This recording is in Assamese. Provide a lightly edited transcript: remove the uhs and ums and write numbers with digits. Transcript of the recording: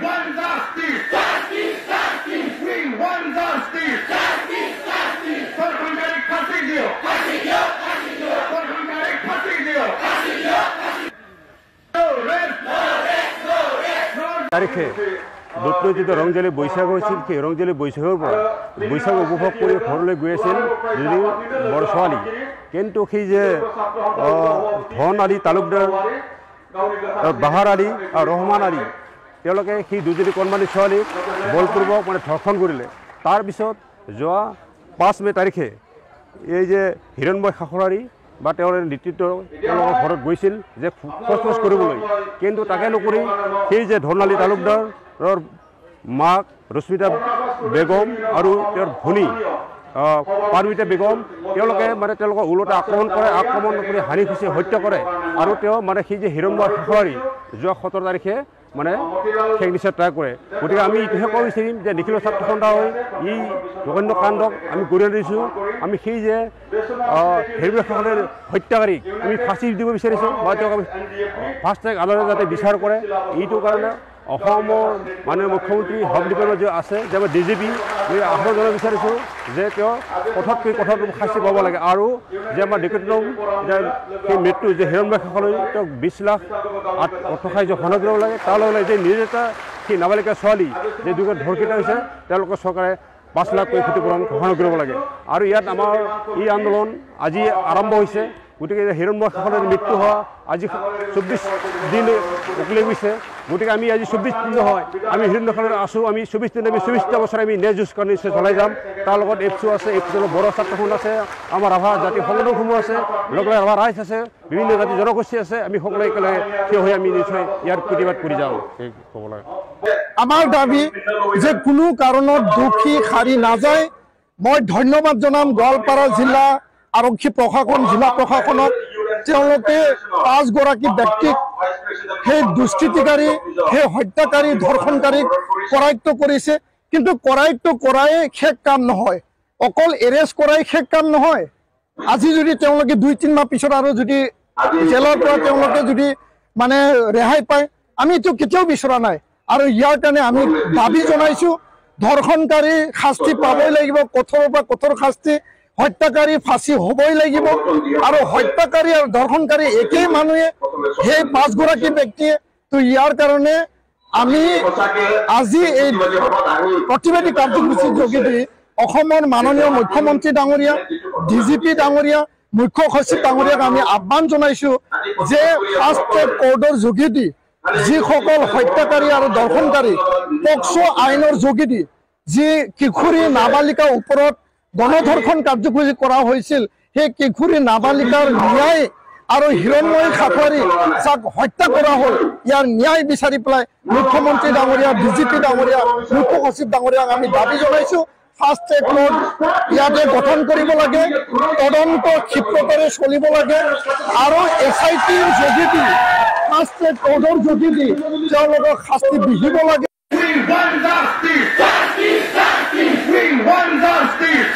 want justice. Justice, justice. We want justice. Justice, justice. Sorry, ফাঁসি দিও। ফাঁসি দিও, ফাঁসি দিও। সরকারি ফাঁসি দিও। ফাঁসি দিও, ফাঁসি দিও। No rest, no rest, no rest. তারিখে দুৰ্যোগিত ৰংজালী বৈশাখ হৈছিল। সেই ৰংজালী বৈশাখৰ পৰা বৈশাখ উপভোগ কৰি ঘৰলৈ গৈ আছিল যদি বৰ ছোৱালী, কিন্তু সেই যে ধন আলী তালুকদাৰ, বাহাৰ আলী আৰু ৰহমান আলী, তেওঁলোকে সেই দুজনী কণমানি ছোৱালীক বলপূৰ্বক ধৰ্ষণ কৰিলে। তাৰপিছত যোৱা 5 মে তাৰিখে এই যে হিৰণময় খাখৰাৰী বা তেওঁৰ নেতৃত্ব তেওঁলোকৰ ঘৰত গৈছিল যে সোধপোছ কৰিবলৈ, কিন্তু তাকে নকৰি সেই যে ধন আলী তালুকদাৰৰ মাক ৰশ্মিতা বেগম আৰু তেওঁৰ ভনী পাৰমিতা বেগম, তেওঁলোকে তেওঁলোকক ওলটা আক্ৰমণ কৰি হানি খুচি হত্যা কৰে। আৰু তেওঁ সেই যে হিৰণময় খাখৰাৰী যোৱা 17 তাৰিখে শেষ নিশ্চয় ট্ৰাই কৰে। গতিকে আমি এইটোহে ক'ব বিচাৰিম যে নিখিল ছাত্ৰ সন্থাই এই জঘন্য কাণ্ডক আমি গৰিহণা দিছোঁ। আমি সেই যে হিৰণময় হত্যাকাৰীক আমি ফাঁচি দিব বিচাৰিছোঁ বা তেওঁক আমি ফাষ্ট ট্ৰেক আদালতে যাতে বিচাৰ কৰে। এইটো কাৰণে অসমৰ মাননীয় মুখ্যমন্ত্ৰী সবদীপৰ যে আছে যে আমাৰ DGP আহ্বান জনাব বিচাৰিছোঁ যে তেওঁ কঠোৰতকৈ কঠোৰ শাস্তি পাব লাগে। আৰু যে আমাৰ নিকটতম সেই মৃত্যু যে হিৰণময় খাখৰাৰী তেওঁক 20 লাখ অৰ্থসাহাৰ্য ঘোষণা কৰিব লাগে। তাৰ লগে লগে যে নিৰ্যাতিতা সেই নাবালিকা ছোৱালী যে দুজন ধৰ্ষিত হৈছে তেওঁলোকৰ চৰকাৰে 5 লাখকৈ ক্ষতিপূৰণ ঘোষণা কৰিব লাগে। আৰু ইয়াত আমাৰ এই আন্দোলন আজি আৰম্ভ হৈছে। গতিকে হিৰণময় খাখৰাৰীৰ মৃত্যু হোৱা আজি 24 দিন উকলি গৈছে। গতিকে আমি আজি 24 দিন নহয়, আমি হিৰণময় খাখৰাৰী আছোঁ। আমি 24 দিন, আমি 24টা বছৰ আমি ন্যায় যুঁজ নিশ্চয় চলাই যাম। তাৰ লগত এপছু আছে, এপছুৰ বড়ো ছাত্ৰ সন্থা আছে, আমাৰ ৰাভা জাতি সংগঠনসমূহ আছে, লগে লগে ৰাভা ৰাইজ আছে, বিভিন্ন জাতি জনগোষ্ঠী আছে। আমি সকলোৱে একেলগে থিয় হৈ আমি নিশ্চয় ইয়াৰ প্ৰতিবাদ কৰি যাওঁ। সেই ক'ব লাগে আমাৰ দাবী যে কোনো কাৰণত দোষী সাৰি নাযায়। মই ধন্যবাদ জনাম গোৱালপাৰা জিলা আৰক্ষী প্ৰশাসন, জিলা প্ৰশাসনক। তেওঁলোকে 5 গৰাকী ব্যক্তিক সেই দুষ্কৃতিকাৰী, সেই হত্যাকাৰী, ধৰ্ষণকাৰীক কৰায়ত্ব কৰিছে। কিন্তু কৰায়ত্ব কৰাই শেষ কাম নহয়, অকল এৰেষ্ট কৰাই শেষ কাম নহয়। আজি যদি তেওঁলোকে 2-3 মাহ পিছত আৰু যদি জেলৰ পৰা তেওঁলোকে যদি ৰেহাই পায়, আমিতো কেতিয়াও বিচৰা নাই। আৰু ইয়াৰ কাৰণে আমি দাবী জনাইছোঁ ধৰ্ষণকাৰী শাস্তি পাবই লাগিব, কঠোৰৰ পৰা কঠোৰ শাস্তি। হত্যাকাৰী ফাঁচি হ'বই লাগিব। আৰু হত্যাকাৰী আৰু ধৰ্ষণকাৰী একেই মানুহে, সেই 5 গৰাকী ব্যক্তিয়ে। তো ইয়াৰ কাৰণে আমি আজি এই প্ৰতিবাদী কাৰ্যসূচীৰ যোগেদি অসমৰ মাননীয় মুখ্যমন্ত্ৰী ডাঙৰীয়া, DGP ডাঙৰীয়া, মুখ্য সচিব ডাঙৰীয়াক আমি আহ্বান জনাইছোঁ যে ফাষ্ট ট্ৰেক কোৰ্টৰ যোগেদি যিসকল হত্যাকাৰী আৰু ধৰ্ষণকাৰী পক্সো আইনৰ যোগেদি যি কিশোৰী নাবালিকাৰ ওপৰত গণধৰ্ষণ কাৰ্যসূচী কৰা হৈছিল, সেই কিশোৰী নাবালিকাৰ ন্যায় আৰু হিৰণময় খাখৰাৰী যাক হত্যা কৰা হ'ল, ইয়াৰ ন্যায় বিচাৰি পেলাই মুখ্যমন্ত্ৰী ডাঙৰীয়া, DGP ডাঙৰীয়া, মুখ্য সচিব ডাঙৰীয়াক আমি দাবী জনাইছোঁ। ফাষ্ট ট্ৰেক কোৰ্ট ইয়াতে গঠন কৰিব লাগে, তদন্ত ক্ষিপ্ৰতাৰে চলিব লাগে। আৰু SITৰ যোগেদি ফাষ্ট ট্ৰেক কোৰ্টৰ যোগেদি তেওঁলোকক শাস্তি বিহিব লাগে। We want justice. Justice, justice. We want justice.